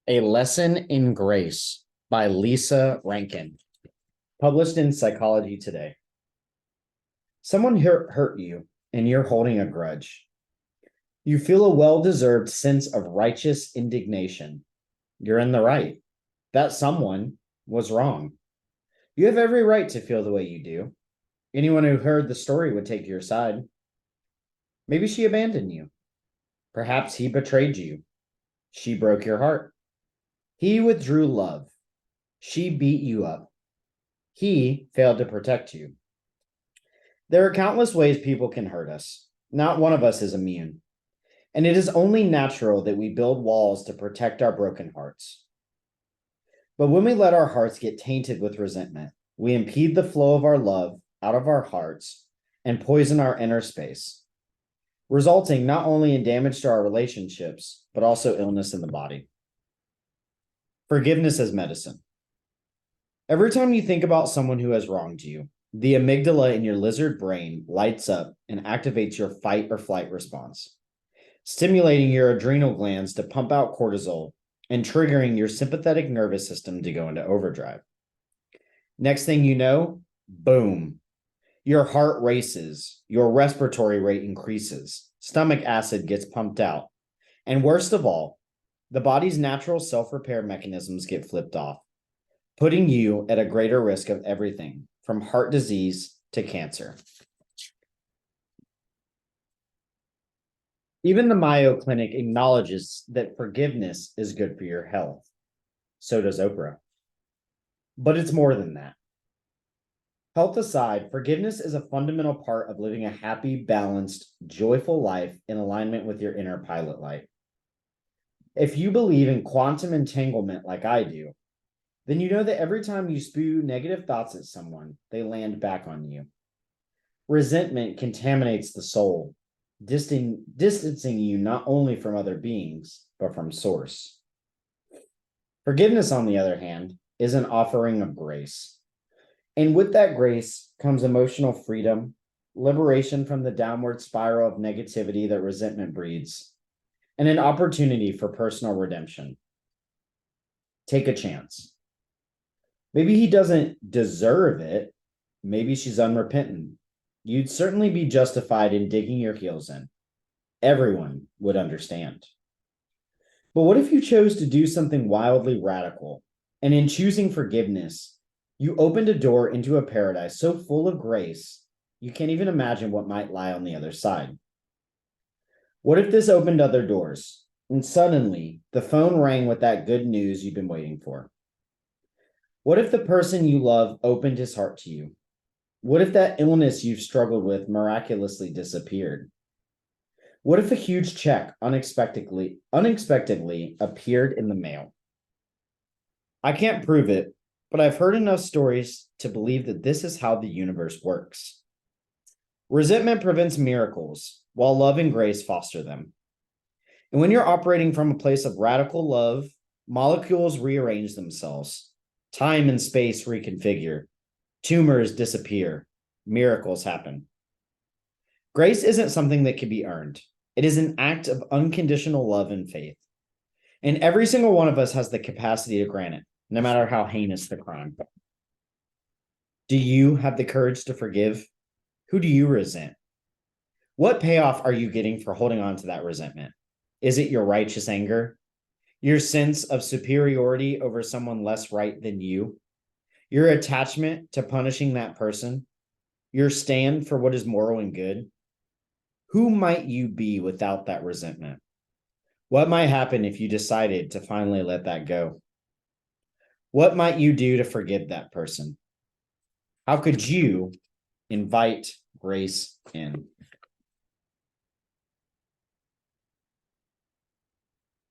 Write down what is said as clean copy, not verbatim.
A Lesson in Grace by Lisa Rankin, published in Psychology Today. Someone hurt you and you're holding a grudge. You feel a well-deserved sense of righteous indignation. You're in the right. That someone was wrong. You have every right to feel the way you do. Anyone who heard the story would take your side. Maybe she abandoned you. Perhaps he betrayed you. She broke your heart. He withdrew love. She beat you up. He failed to protect you. There are countless ways people can hurt us. Not one of us is immune. And it is only natural that we build walls to protect our broken hearts. But when we let our hearts get tainted with resentment, we impede the flow of our love out of our hearts and poison our inner space, resulting not only in damage to our relationships, but also illness in the body. Forgiveness as medicine. Every time you think about someone who has wronged you, the amygdala in your lizard brain lights up and activates your fight or flight response, stimulating your adrenal glands to pump out cortisol and triggering your sympathetic nervous system to go into overdrive. Next thing you know, boom, your heart races, your respiratory rate increases, stomach acid gets pumped out, and worst of all, the body's natural self-repair mechanisms get flipped off, putting you at a greater risk of everything from heart disease to cancer. Even the Mayo Clinic acknowledges that forgiveness is good for your health. So does Oprah. But it's more than that. Health aside, forgiveness is a fundamental part of living a happy, balanced, joyful life in alignment with your inner pilot light. If you believe in quantum entanglement like I do, then you know that every time you spew negative thoughts at someone, they land back on you. Resentment contaminates the soul, distancing you not only from other beings, but from source. Forgiveness, on the other hand, is an offering of grace. And with that grace comes emotional freedom, liberation from the downward spiral of negativity that resentment breeds, and an opportunity for personal redemption. Take a chance. Maybe he doesn't deserve it. Maybe she's unrepentant. You'd certainly be justified in digging your heels in. Everyone would understand. But what if you chose to do something wildly radical, and in choosing forgiveness, you opened a door into a paradise so full of grace, you can't even imagine what might lie on the other side? What if this opened other doors, and suddenly the phone rang with that good news you've been waiting for? What if the person you love opened his heart to you? What if that illness you've struggled with miraculously disappeared? What if a huge check unexpectedly appeared in the mail? I can't prove it, but I've heard enough stories to believe that this is how the universe works. Resentment prevents miracles, while love and grace foster them. And when you're operating from a place of radical love, molecules rearrange themselves, time and space reconfigure, tumors disappear, miracles happen. Grace isn't something that can be earned. It is an act of unconditional love and faith. And every single one of us has the capacity to grant it, no matter how heinous the crime. Do you have the courage to forgive? Who do you resent? What payoff are you getting for holding on to that resentment? Is it your righteous anger? Your sense of superiority over someone less right than you? Your attachment to punishing that person? Your stand for what is moral and good? Who might you be without that resentment? What might happen if you decided to finally let that go? What might you do to forgive that person? How could you invite grace in?